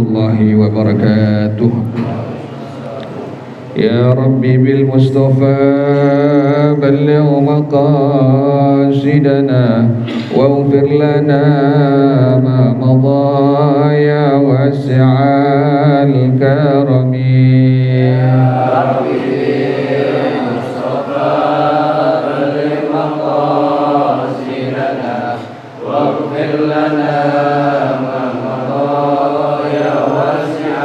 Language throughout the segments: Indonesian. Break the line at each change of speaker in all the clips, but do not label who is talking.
الله وبركاته. يا ربي بالمصطفى بلغ مقاصدنا واغفر لنا ما مضى يا واسع الكرم. يا ربي بالمصطفى بلغ مقاصدنا واغفر لنا ما مضى يا واسع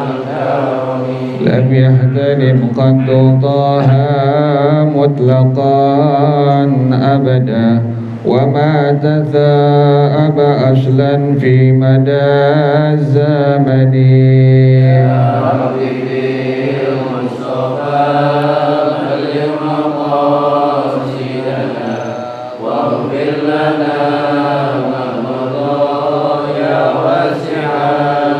الكرم. لم يحتلم قد طه مطلقا أبدا وما تثاءب أصلا في مدى الزمن. يا ربي بالمصطفى بلغ مقاصدنا واغفر لنا ما مضى يا واسع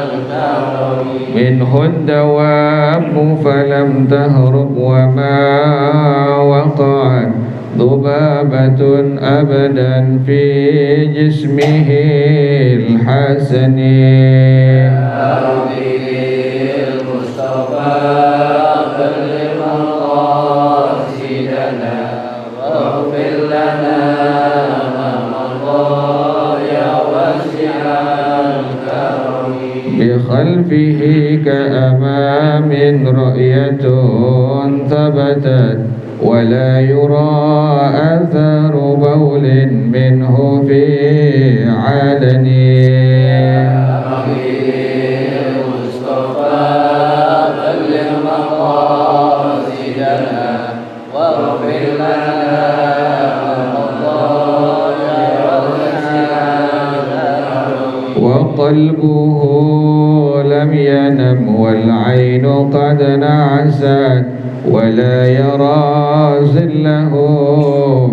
الكرم. منه الدواب فلم تهرب وما وقعت ذبابة أبدا في جسمه الحسن. يا ربي بالمصطفى بلغ مقاصدنا واغفر لنا ما مضى يا واسع الكرم. بخلفه كأمام رؤية ثبتت ولا يرى أثر بول منه في علن. يا ربي المصطفى بلغ مقاصدنا واغفر لنا ما مضى يا واسع الكرم. وقلبه لم ينم والعين قد نعست ولا يرى ظله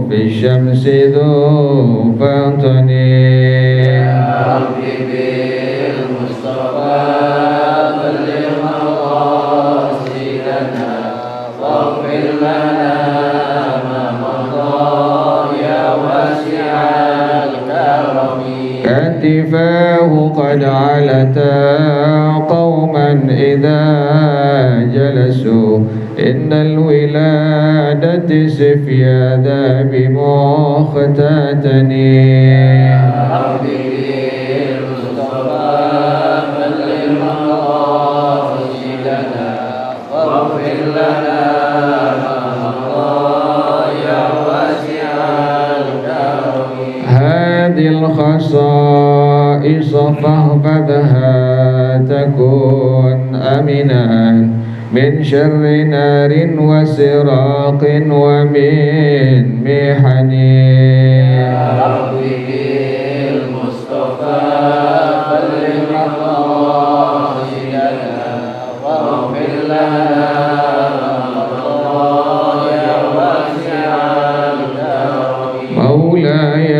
في الشمس ذو فطن. يا ربي بالمصطفى بلغ مقاصدنا واغفر لنا ما مضى يا واسع الكرم. كتفاه قد علتا قوما إذا جلسوا إن الولادة سفيا ذا بمختتني. يا ربي بالمصطفى بلغ مقاصدنا واغفر لنا ما مضى يا واسع الكرم. هذه الخصائص فاحفظها تكون أمنا من شر نار وسراق ومن محن. يا ربي بالمصطفى بلغ مقاصدنا واغفر لنا ما مضى يا واسع الكرم. مولاي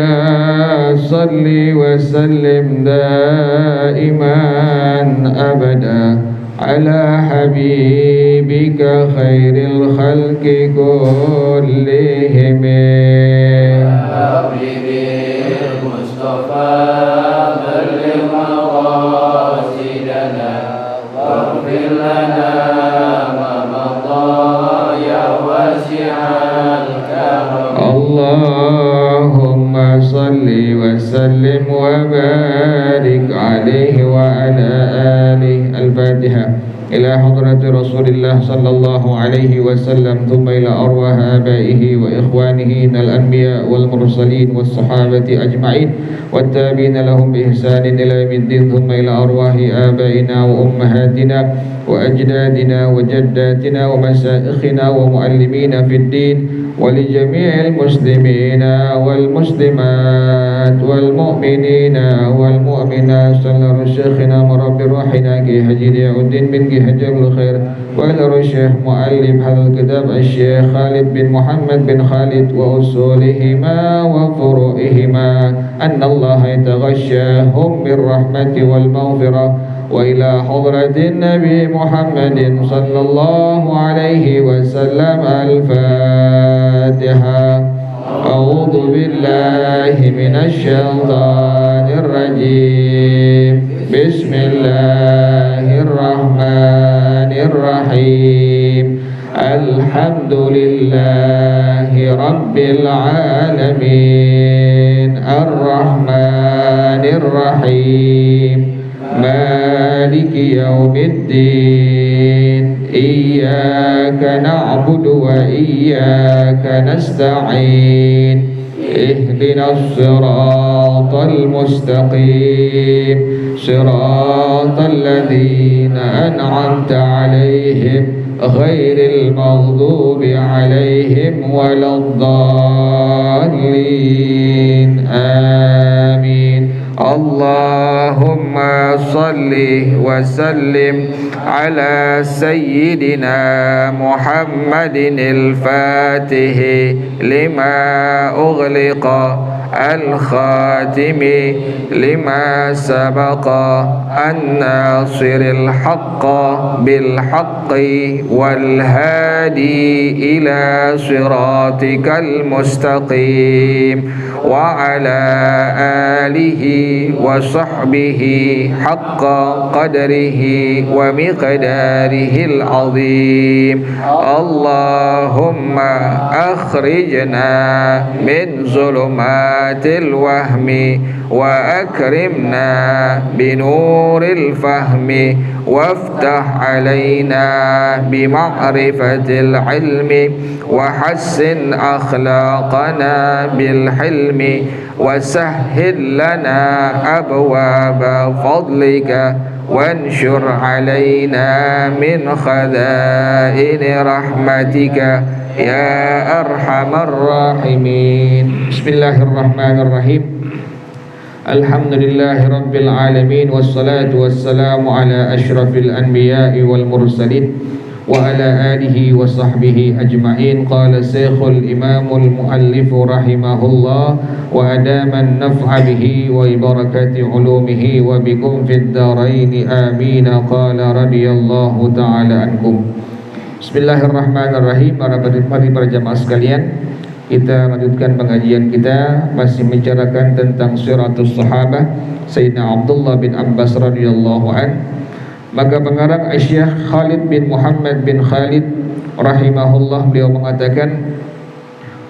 صل وسلم دائما أبدا على حبيبك خير الخلق كلهم. يا ربي بالمصطفى بلغ مقاصدنا واغفر لنا ما مضى يا واسع الكرم. اللهم صل وسلم وبارك عليه وعلى آله. الفاتحة. إلى حضرة رسول الله صلى الله عليه وسلم ثم إلى أرواح آبائه وإخوانه من الأنبياء والمرسلين والصحابة أجمعين والتابعين لهم بإحسان إلى يوم الدين ثم إلى أرواح آبائنا وأمهاتنا وأجدادنا وجداتنا ومشايخنا ومعلمينا في الدين ولجميع المسلمين والمسلمات والمؤمنين والمؤمنات صلى شيخنا مربي روحنا كي حجي الدين بن كي حجر الخير وإلى الشيخ مؤلف هذا الكتاب الشيخ خالد بن محمد بن خالد وأصولهما وفروعهما أن الله يتغشاهم بالرحمة والمغفرة وإلى حضرة النبي محمد صلى الله عليه وسلم. الفاتحة. أعوذ بالله من الشيطان الرجيم. بسم الله alhamdulillahi rabbil alamin arrahmanir rahim maliki yaumiddin iyyaka na'budu wa iyyaka nasta'in ihdinas siratal mustaqim siratal ladzina an'amta 'alaihim ghairil maghdubi 'alaihim waladdallin amin. Allahumma salli wa sallim ala sayyidina Muhammadin al-Fatih lima ughliqa الخاتم لما سبق الناصر الحق بالحق والهادي إلى صراطك المستقيم وعلى آله وصحبه حق قدره ومقداره العظيم. اللهم أخرجنا من ظلمات الوهم وأكرمنا بنور الفهم وافتح علينا بمعرفة العلم وحسن أخلاقنا بالحلم وسهل لنا أبواب فضلك وانشر علينا من خزائن رحمتك يا أرحم الراحمين. بسم الله الرحمن الرحيم. الحمد لله رب العالمين والصلاة والسلام على أشرف الأنبياء والمرسلين وعلى آله وصحبه أجمعين. قال الشيخ الإمام المؤلف رحمه الله وأدام النفع به وبركة علومه وبكم في الدارين آمين. قال رضي الله تعالى عنكم. Bismillahirrahmanirrahim. Mari para jamaah sekalian, kita lanjutkan pengajian kita, masih membicarakan tentang siratus sahabah Sayyidina Abdullah bin Abbas radhiyallahu an. Maka pengarang Syekh Khalid bin Muhammad bin Khalid rahimahullah, beliau mengatakan,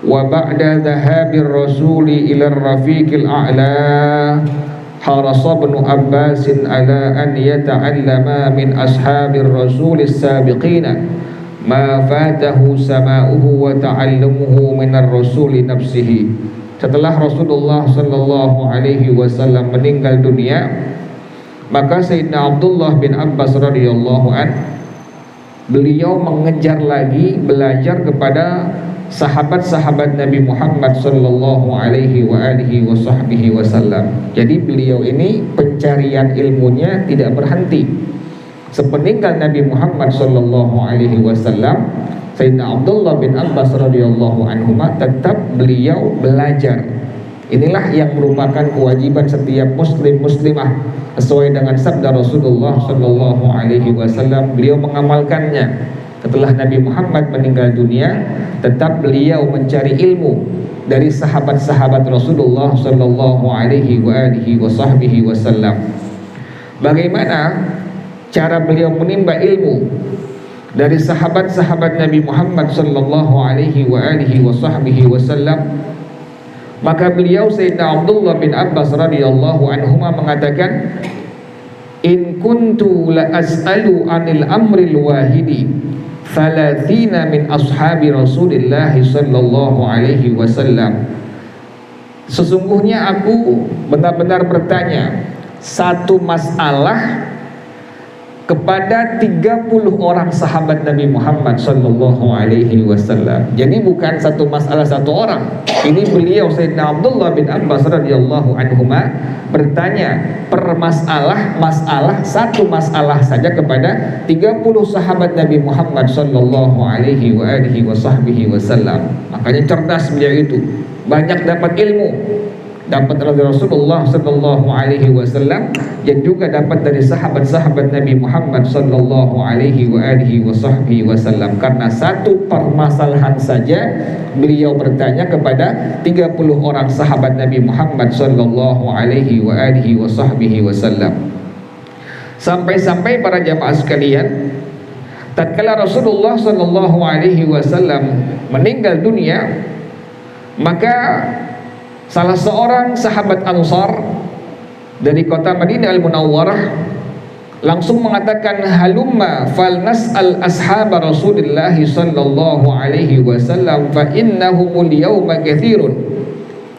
wa ba'da dhahabir rasuli ila rafiqil a'la harasa ibn Abbas ala an yata'allama min ashabir rasulis sabiqina ma fatahu sama'uhu wa ta'allumuhu minar rasuli nafsihi. Setelah Rasulullah sallallahu alaihi wasallam meninggal dunia, maka Sayyidina Abdullah bin Abbas radhiyallahu an, beliau mengejar lagi belajar kepada sahabat-sahabat Nabi Muhammad sallallahu alaihi wa alihi wasahbihi wasallam. Jadi beliau ini pencarian ilmunya tidak berhenti. Sepeninggal Nabi Muhammad sallallahu alaihi wasallam, Sayyidina Abdullah bin Abbas radhiyallahu anhuma tetap beliau belajar. Inilah yang merupakan kewajiban setiap muslim muslimah sesuai dengan sabda Rasulullah sallallahu alaihi wasallam. Beliau mengamalkannya. Setelah Nabi Muhammad meninggal dunia, tetap beliau mencari ilmu dari sahabat-sahabat Rasulullah sallallahu alaihi wasallam. Bagaimana cara beliau menimba ilmu dari sahabat-sahabat Nabi Muhammad sallallahu alaihi wasallam? Maka beliau Sayyidina Abdullah bin Abbas radhiyallahu anhuma mengatakan, in kuntu la as'alu anil amril wahidi thalathina min ashabi Rasulillah sallallahu alaihi wasallam. Sesungguhnya aku benar-benar bertanya satu masalah kepada 30 orang sahabat Nabi Muhammad sallallahu alaihi wasallam. Jadi bukan satu masalah satu orang. Ini beliau Sayyidina Abdullah bin Abbas radhiyallahu anhuma bertanya per masalah satu masalah saja kepada 30 sahabat Nabi Muhammad sallallahu alaihi wasallam. Makanya cerdas beliau itu, banyak dapat ilmu, dapat dari Rasulullah sallallahu alaihi wasallam dan juga dapat dari sahabat-sahabat Nabi Muhammad sallallahu alaihi wasallam. Karena satu permasalahan saja beliau bertanya kepada 30 orang sahabat Nabi Muhammad sallallahu alaihi wasallam. Sampai-sampai para jamaah sekalian, tatkala Rasulullah sallallahu alaihi wasallam meninggal dunia, maka salah seorang sahabat Ansar dari kota Madinah Al-Munawwarah langsung mengatakan, halumma falnas'al ashab Rasulillah sallallahu alaihi wasallam fa innahumul yawma katsirun.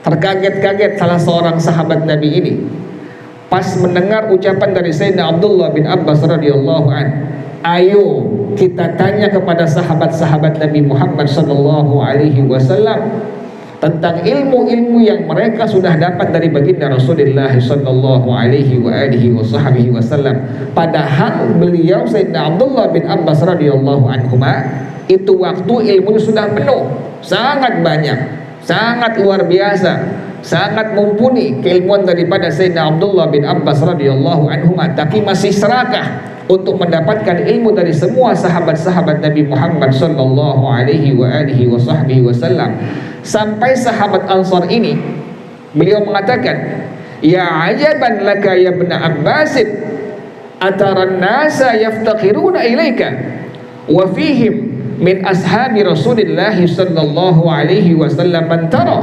Terkaget-kaget salah seorang sahabat Nabi ini pas mendengar ucapan dari Sayyidina Abdullah bin Abbas radhiyallahu an. Ayo kita tanya kepada sahabat-sahabat Nabi Muhammad sallallahu alaihi wasallam tentang ilmu-ilmu yang mereka sudah dapat dari baginda Rasulullah sallallahu alaihi wasallam. Padahal beliau Sayyidina Abdullah bin Abbas radhiyallahu anhuma itu waktu ilmunya sudah penuh, sangat banyak, sangat luar biasa, sangat mumpuni keilmuan daripada Sayyidina Abdullah bin Abbas radhiyallahu anhuma, tapi masih serakah untuk mendapatkan ilmu dari semua sahabat-sahabat Nabi Muhammad sallallahu alaihi wasallam. Sampai sahabat Ansar ini beliau mengatakan, ya ajaban laka ya ibn Abbas, ataran nasa yaftaqiruna ilaika wa fihim min ashabi Rasulillah sallallahu alaihi wasallam man tara.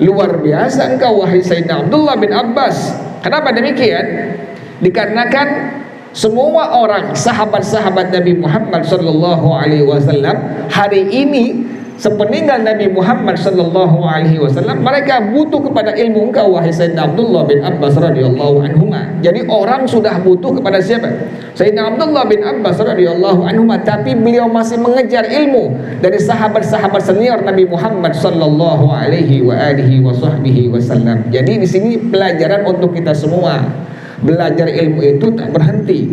Luar biasa engkau wahai Sayyidina Abdullah bin Abbas. Kenapa demikian? Dikarenakan semua orang sahabat-sahabat Nabi Muhammad sallallahu alaihi wasallam hari ini sepeninggal Nabi Muhammad sallallahu alaihi wasallam, mereka butuh kepada ilmu engkau wahai Sayyidina Abdullah bin Abbas radhiyallahu anhuma. Jadi orang sudah butuh kepada siapa? Sayyidina Abdullah bin Abbas radhiyallahu anhuma, tapi beliau masih mengejar ilmu dari sahabat-sahabat senior Nabi Muhammad sallallahu alaihi wasallam. Jadi di sini pelajaran untuk kita semua. Belajar ilmu itu tak berhenti.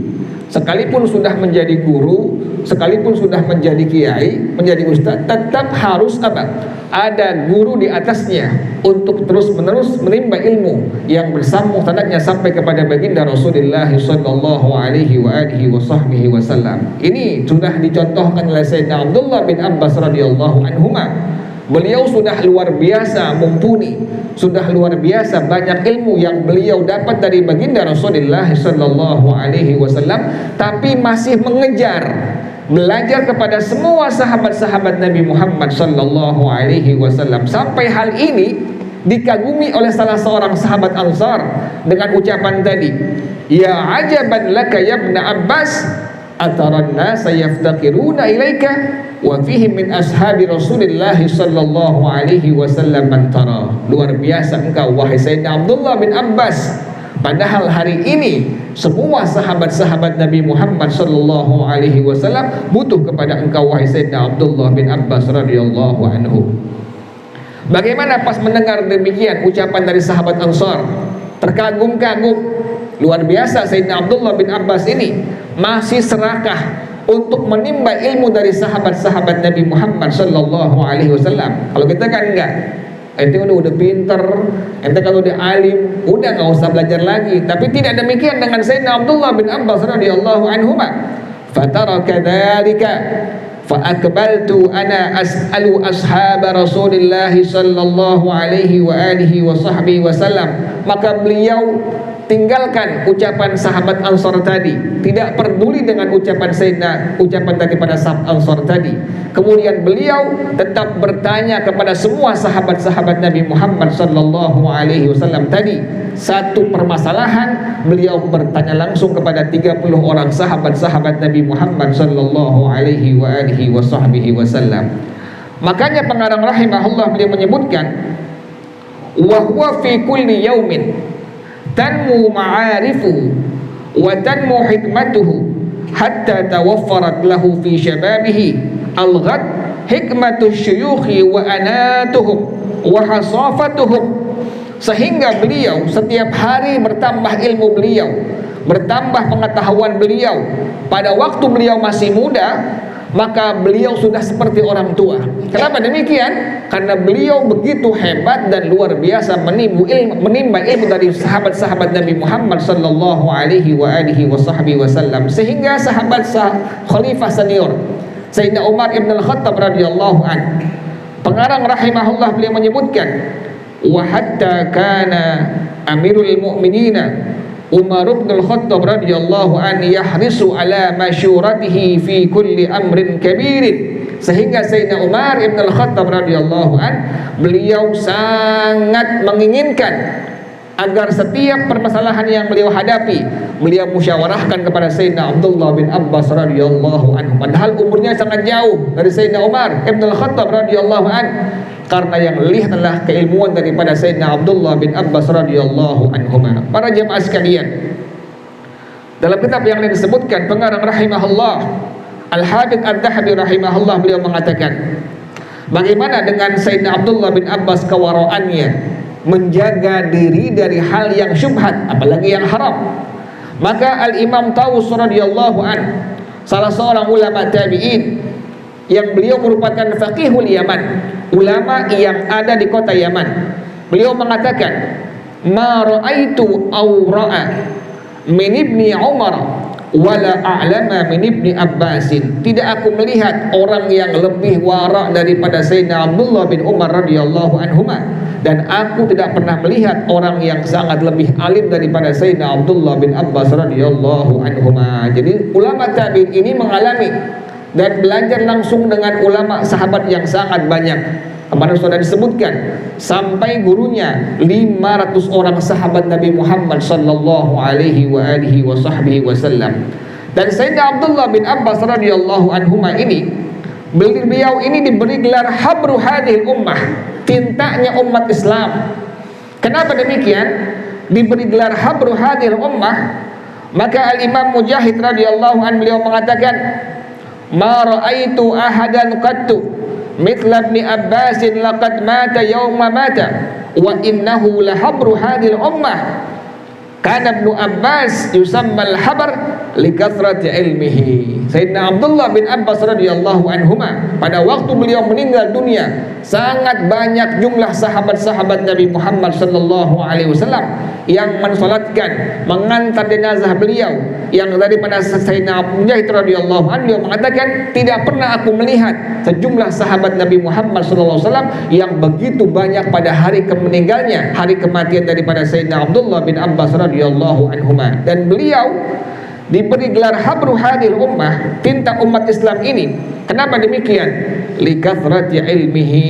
Sekalipun sudah menjadi guru, sekalipun sudah menjadi kiai, menjadi ustaz, tetap harus apa? Ada guru di atasnya untuk terus-menerus menimba ilmu yang bersambung sanadnya sampai kepada baginda Rasulullah sallallahu alaihi wasallam. Ini sudah dicontohkan oleh Sayyidina Abdullah bin Abbas radhiyallahu anhuma. Beliau sudah luar biasa mumpuni, sudah luar biasa banyak ilmu yang beliau dapat dari baginda Rasulullah sallallahu alaihi wasallam, tapi masih mengejar belajar kepada semua sahabat-sahabat Nabi Muhammad sallallahu alaihi wasallam. Sampai hal ini dikagumi oleh salah seorang sahabat Ansar dengan ucapan tadi, ya ajaban laka ya ibn Abbas, ataran nasa yaftaqiruna ilaika wa fihim min ashabi Rasulillah sallallahu alaihi wasallam man tara. Luar biasa engkau wahai Sayyidina Abdullah bin Abbas, padahal hari ini semua sahabat-sahabat Nabi Muhammad sallallahu alaihi wasallam butuh kepada engkau wahai Sayyidina Abdullah bin Abbas radhiyallahu anhu. Bagaimana pas mendengar demikian ucapan dari sahabat Ansar? Terkagum-kagum. Luar biasa Sayyidina Abdullah bin Abbas ini masih serakah untuk menimba ilmu dari sahabat-sahabat Nabi Muhammad sallallahu alaihi wasallam. Kalau kita kan enggak, ente udah pinter, ente kan udah alim, udah enggak usah belajar lagi. Tapi tidak demikian dengan Sayyidina Abdullah bin Abbas radhiyallahu anhuma. Fataraka dzalika fa aqbaltu ana as'alu ashab Rasulillah sallallahu alaihi wasallam. Maka beliau tinggalkan ucapan sahabat Ansar tadi, tidak peduli dengan ucapan daripada sahabat Ansar tadi. Kemudian beliau tetap bertanya kepada semua sahabat-sahabat Nabi Muhammad sallallahu alaihi wasallam tadi. Satu permasalahan beliau bertanya langsung kepada 30 orang sahabat-sahabat Nabi Muhammad sallallahu alaihi wasallam. Makanya pengarang rahimahullah beliau menyebutkan, wa huwa fi kulli yaumin tanmu ma'arifuhu wa tanmu hikmatuhu hatta tawaffarat lahu fi syababihi al-ghad hikmatu syuyukhi wa anatuhum wa hasafatuhum. Sehingga beliau setiap hari bertambah ilmu beliau, bertambah pengetahuan beliau. Pada waktu beliau masih muda, maka beliau sudah seperti orang tua. Kenapa demikian? Karena beliau begitu hebat dan luar biasa menimba ilmu dari sahabat-sahabat Nabi Muhammad sallallahu alaihi wasallam. Sehingga khalifah senior Sayyidina Umar ibn al-Khattab radhiyallahu an, pengarang rahimahullah beliau menyebutkan, wa hatta kana amirul mu'minina Umar bin Al-Khattab radhiyallahu an yahrisu ala masyuratihi fi kulli amrin kabirin, sehingga Sayyidina Umar bin Al-Khattab radhiyallahu an beliau sangat menginginkan agar setiap permasalahan yang beliau hadapi beliau musyawarahkan kepada Sayyidina Abdullah bin Abbas radhiyallahu anhu, padahal umurnya sangat jauh dari Sayyidina Umar bin Al-Khattab radhiyallahu an, karena yang lihat adalah keilmuan daripada Sayyidina Abdullah bin Abbas radhiyallahu anhuma. Para jemaah sekalian, dalam kitab yang lain disebutkan, pengarang rahimahullah Al-Habib Ad-Dhahabi rahimahullah, beliau mengatakan bagaimana dengan Sayyidina Abdullah bin Abbas kewaraannya menjaga diri dari hal yang syubhat, apalagi yang haram. Maka Al-Imam Tawus radhiyallahu an, salah seorang ulama tabi'in yang beliau merupakan faqihul Yaman, ulama yang ada di kota Yaman, beliau mengatakan, ma ra'aitu awra'a min ibni Umar wala a'lama min ibni Abbasin. Tidak aku melihat orang yang lebih wara' daripada Sayyidina Abdullah bin Umar radhiyallahu anhuma, dan aku tidak pernah melihat orang yang sangat lebih alim daripada Sayyidina Abdullah bin Abbas radhiyallahu anhuma. Jadi ulama tabi'in ini mengalami dan belajar langsung dengan ulama sahabat yang sangat banyak. Kemarin sudah disebutkan sampai gurunya 500 orang sahabat Nabi Muhammad sallallahu alaihi wa alihi wa sahbihi wasallam. Dan Sayyidina Abdullah bin Abbas radhiyallahu anhuma ini, beliau ini diberi gelar habru hadhil ummah, tintanya umat Islam. Kenapa demikian? Diberi gelar habru hadhil ummah. Maka Al-Imam Mujahid radhiyallahu anhu beliau mengatakan, ma ra'aitu ahadan qattu mithla ibn Abbas laqad mata yawma mata wa innahu lahabru hadhil ummah. Kana ibn Abbas yusamma al-habr likathrati ilmihi. Sayyidina Abdullah bin Abbas radhiyallahu anhuma, pada waktu beliau meninggal dunia, sangat banyak jumlah sahabat-sahabat Nabi Muhammad sallallahu alaihi wasallam yang mensolatkan, mengantar jenazah beliau. Yang daripada Sayyidina Mujahid radhiyallahu anhu, beliau mengatakan, tidak pernah aku melihat sejumlah sahabat Nabi Muhammad sallallahu alaihi wasallam yang begitu banyak pada hari meninggalnya, hari kematian daripada Sayyidina Abdullah bin Abbas radhiyallahu anhuma. Dan beliau diberi gelar habru hadil ummah, tinta umat Islam ini. Kenapa demikian? Likathrati ilmihi,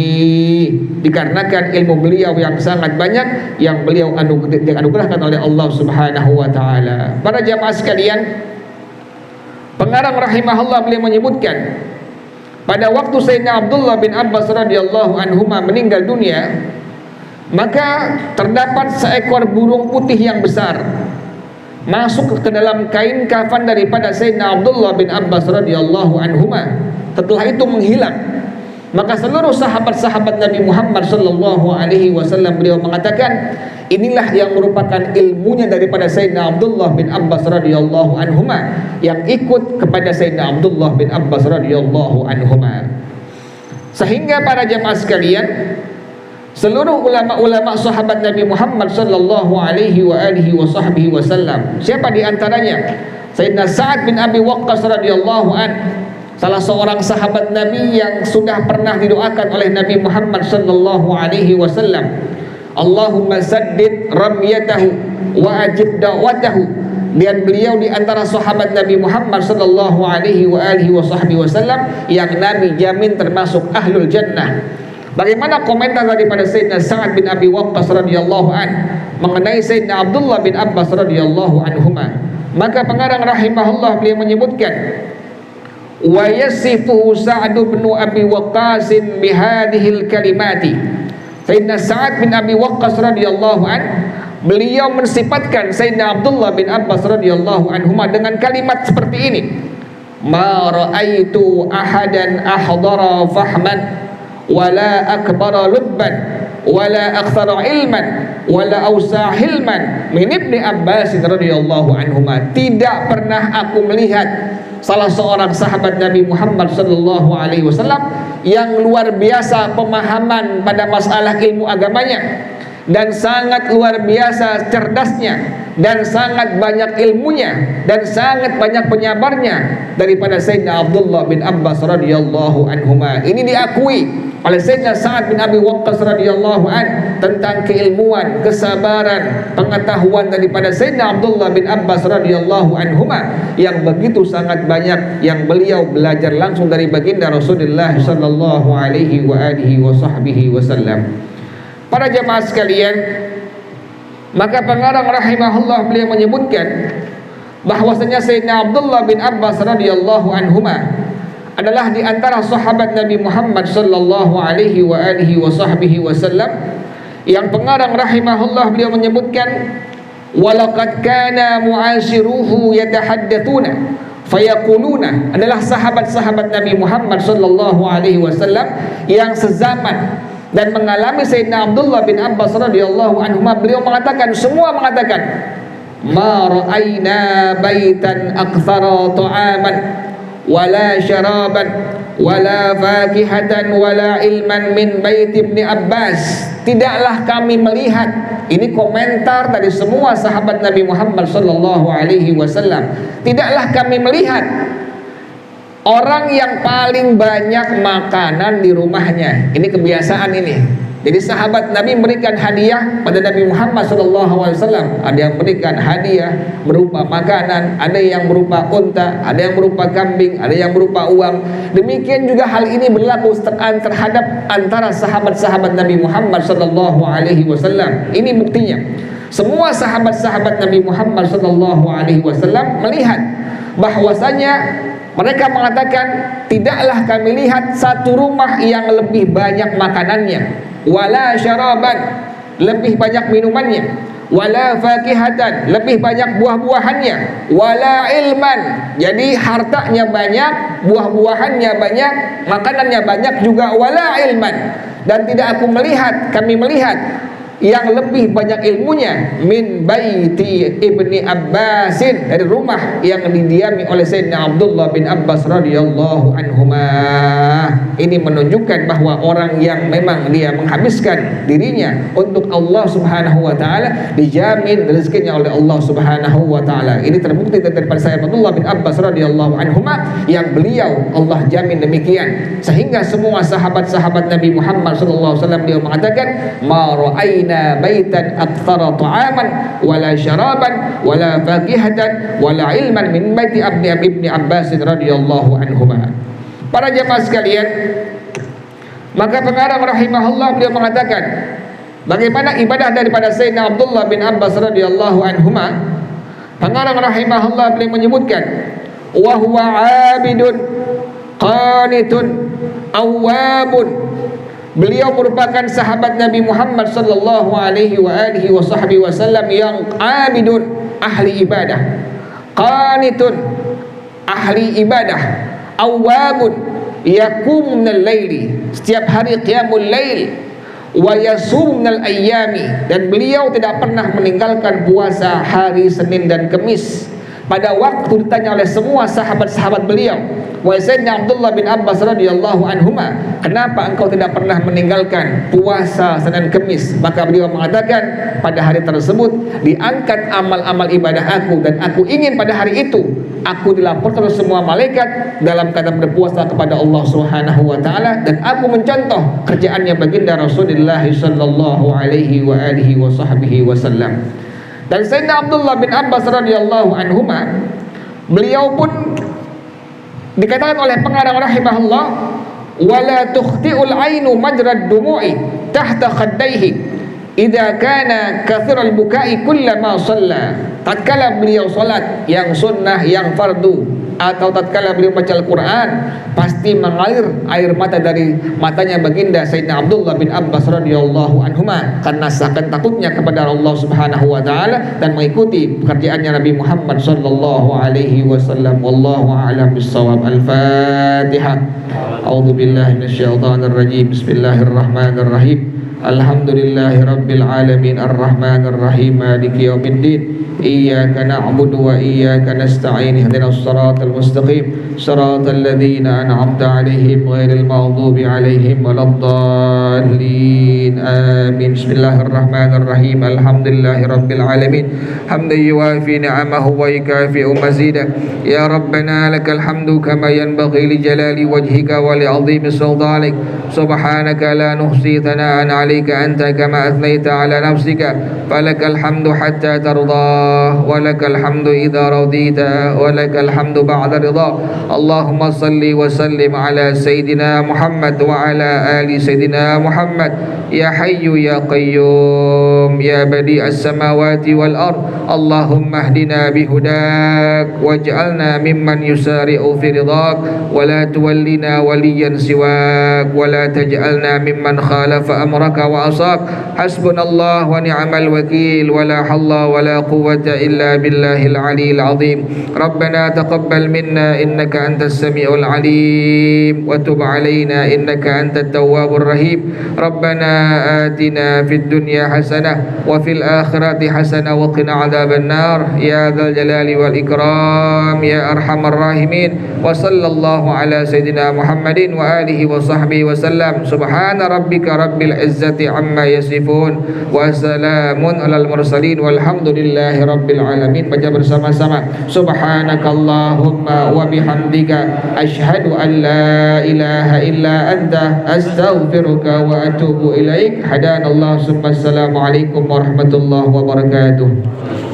dikarenakan ilmu beliau yang sangat banyak yang beliau dianugerahkan oleh Allah Subhanahu wa taala. Para jamaah sekalian, pengarang rahimahullah beliau menyebutkan, pada waktu Sayyidina Abdullah bin Abbas radhiyallahu anhuma meninggal dunia, maka terdapat seekor burung putih yang besar masuk ke dalam kain kafan daripada Sayyidina Abdullah bin Abbas radhiyallahu anhuma. Setelah itu menghilang. Maka seluruh sahabat-sahabat Nabi Muhammad sallallahu alaihi wasallam beliau mengatakan, inilah yang merupakan ilmunya daripada Sayyidina Abdullah bin Abbas radhiyallahu anhuma, yang ikut kepada Sayyidina Abdullah bin Abbas radhiyallahu anhuma. Sehingga para jamaah sekalian, seluruh ulama-ulama sahabat Nabi Muhammad sallallahu alaihi wa alihi wa sahbihi wasallam, siapa di antaranya? Sayyidina Sa'ad bin Abi Waqqas radhiyallahu an, salah seorang sahabat Nabi yang sudah pernah didoakan oleh Nabi Muhammad sallallahu alaihi wasallam, Allahumma saddid ramyatahu wa ajib da'watahu. Dan beliau di antara sahabat Nabi Muhammad sallallahu alaihi wa alihi wa sahbihi wasallam yang Nabi jamin termasuk ahlul jannah. Bagaimana komentar daripada Sayyidina Sa'ad bin Abi Waqqas radhiyallahu an mengenai Sayyidina Abdullah bin Abbas radhiyallahu anhuma? Maka pengarang rahimahullah beliau menyebutkan, wa yasifuhu Sa'ad bin Abi Waqqas bihadhil kalimati. Sayyidina Sa'ad bin Abi Waqqas radhiyallahu an, beliau mensifatkan Sayyidina Abdullah bin Abbas radhiyallahu anhuma dengan kalimat seperti ini, ma ra'aitu ahadan ahdara fahman wala akbara lubban wala aktsara ilman wala awsa hilman min ibni Abbas radhiyallahu anhuma. Tidak pernah aku melihat salah seorang sahabat Nabi Muhammad sallallahu alaihi wasallam yang luar biasa pemahaman pada masalah ilmu agamanya, dan sangat luar biasa cerdasnya, dan sangat banyak ilmunya, dan sangat banyak penyabarnya daripada Sayyidina Abdullah bin Abbas radhiyallahu anhuma. Ini diakui oleh Sayyidina Sa'ad bin Abi Waqqas radhiyallahu an tentang keilmuan, kesabaran, pengetahuan daripada Sayyidina Abdullah bin Abbas radhiyallahu anhuma yang begitu sangat banyak yang beliau belajar langsung dari baginda Rasulullah sallallahu alaihi wa alihi wa sahbihi wasallam. Para jemaah sekalian, maka pengarang rahimahullah beliau menyebutkan bahwasanya Sayyidina Abdullah bin Abbas radhiyallahu anhuma adalah di antara sahabat Nabi Muhammad sallallahu alaihi wa alihi wa sahbihi wasallam yang pengarang rahimahullah beliau menyebutkan walaqad kana mu'ashiruhu yatahaddatsuna fayaquluna, adalah sahabat-sahabat Nabi Muhammad sallallahu alaihi wasallam yang sezaman dan mengalami Sayyidina Abdullah bin Abbas radhiyallahu anhu. Beliau mengatakan, semua mengatakan, ma ra'ayna baitan aktsara ta'aman wala syaraban wala fakihatan wala ilman min bait Ibni Abbas. Tidaklah kami melihat, ini komentar dari semua sahabat Nabi Muhammad sallallahu alaihi wasallam, tidaklah kami melihat orang yang paling banyak makanan di rumahnya. Ini kebiasaan ini. Jadi sahabat Nabi memberikan hadiah pada Nabi Muhammad SAW. Ada yang memberikan hadiah berupa makanan, ada yang berupa unta, ada yang berupa kambing, ada yang berupa uang. Demikian juga hal ini berlaku terhadap antara sahabat-sahabat Nabi Muhammad SAW. Ini buktinya. Semua sahabat-sahabat Nabi Muhammad SAW melihat bahwasanya mereka mengatakan, tidaklah kami lihat satu rumah yang lebih banyak makanannya, wala syaraban, lebih banyak minumannya, wala fakihatan, lebih banyak buah-buahannya, wala ilman, jadi hartanya banyak, buah-buahannya banyak, makanannya banyak juga, wala ilman, dan tidak kami melihat yang lebih banyak ilmunya min baiti Ibni Abbasin, dari rumah yang didiami oleh Sayyidina Abdullah bin Abbas radhiyallahu anhuma. Ini menunjukkan bahwa orang yang memang dia menghabiskan dirinya untuk Allah subhanahu wa ta'ala dijamin rezekinya oleh Allah subhanahu wa ta'ala. Ini terbukti daripada Sayyidina Abdullah bin Abbas radhiyallahu anhuma yang beliau Allah jamin demikian, sehingga semua sahabat-sahabat Nabi Muhammad sallallahu alaihi wasallam dia mengatakan, ma ra'ayna baitan aktsara ta'aman wala syaraban wala fakihatan wala ilman min baiti Ibni Abbas radhiyallahu anhuma. Para jemaah sekalian, maka pengarang rahimahullah beliau mengatakan bagaimana ibadah daripada Sayyidina Abdullah bin Abbas radhiyallahu anhuma. Pengarang rahimahullah beliau menyebutkan, wa huwa 'abidun qanitun awwabun. Beliau merupakan sahabat Nabi Muhammad sallallahu alaihi wa alihi wa sahbihi wasallam yang 'abidun, ahli ibadah, qanitun, ahli ibadah, awwabun, yakum minal laili, setiap hari qiyamul lail, wa yasum minal ayyami, dan beliau tidak pernah meninggalkan puasa hari Senin dan Kamis. Pada waktu ditanya oleh semua sahabat-sahabat beliau, wa Sayyidina Abdullah bin Abbas radhiyallahu anhuma, kenapa engkau tidak pernah meninggalkan puasa Senin Kamis? Maka beliau mengatakan, pada hari tersebut diangkat amal-amal ibadah aku, dan aku ingin pada hari itu aku dilaporkan oleh semua malaikat dalam keadaan berpuasa kepada Allah Subhanahu wa taala, dan aku mencontoh kerjaannya baginda Rasulullah sallallahu alaihi wa alihi wa sahbihi wasallam. Dan Sayyidina Abdullah bin Abbas radhiyallahu anhuma, beliau pun dikatakan oleh pengarang rahimahullah, wala tukhti'ul ainu majrad dumu'i tahta khaddaihi idza kana kathiral bukai kullama shalla. Tatkala beliau salat yang sunnah, yang fardu, atau tatkala beliau baca Al-Quran, pasti mengalir air mata dari matanya baginda Sayyidina Abdullah bin Abbas radhiyallahu anhuma, karena saking takutnya kepada Allah subhanahu wa ta'ala dan mengikuti pekerjaannya Nabi Muhammad sallallahu alaihi wasallam. Wallahu a'lam bissawab. Al-Fatihah. A'udzu billahi minasyaitonir rajim. Bismillahirrahmanirrahim. Alhamdulillahi rabbil alamin arrahmanir rahim maliki yaumiddin. Iyyaka na'budu wa iyyaka nasta'in ihdinas siratal mustaqim siratal ladzina an'amta 'alaihim ghairil maghdubi 'alaihim waladdallin. Amin. Bismillahirrahmanirrahim. Alhamdulillahi rabbil alamin. Hamdan yuwafi ni'amahu wa yukafi'u mazidah. Ya Rabbana lakal hamdu kama yanbaghi li jalali wajhika wa li 'azimi sultanik. Subhanaka la nuhsi thana'an 'alaika anta kama athnaita 'ala nafsika. Falakal hamdu hatta tarda ولك الحمد إذا رضيت ولك الحمد بعد رضا. اللهم صل وسلم على سيدنا محمد وعلى آل سيدنا محمد. يا حي يا قيوم يا بديع السماوات والأرض. اللهم اهدنا بهداك واجعلنا ممن يسارع في رضاك ولا تولنا وليا سواك ولا تجعلنا ممن خالف أمرك وعصاك. حسبنا الله ونعم الوكيل ولا حول ولا قوة إلا بالله العلي العظيم. ربنا تقبل منا إنك أنت السميع العليم وتب علينا إنك أنت التواب الرحيم. ربنا آتنا في الدنيا حسنة وفي الآخرة حسنة وقنا عذاب النار يا ذا الجلال والإكرام يا أرحم الراحمين. وصلى الله على سيدنا محمد وآله وصحبه وسلم. سبحان ربك رب العزة عما يصفون وسلام على المرسلين والحمد لله rabbil alamin. Baca bersama-sama. Subhanakallahumma wa bihamdika asyhadu an la ilaha illa anta astaghfiruka wa atubu ilaik. Hadanallahu summa assalamu alaikum warahmatullahi wabarakatuh.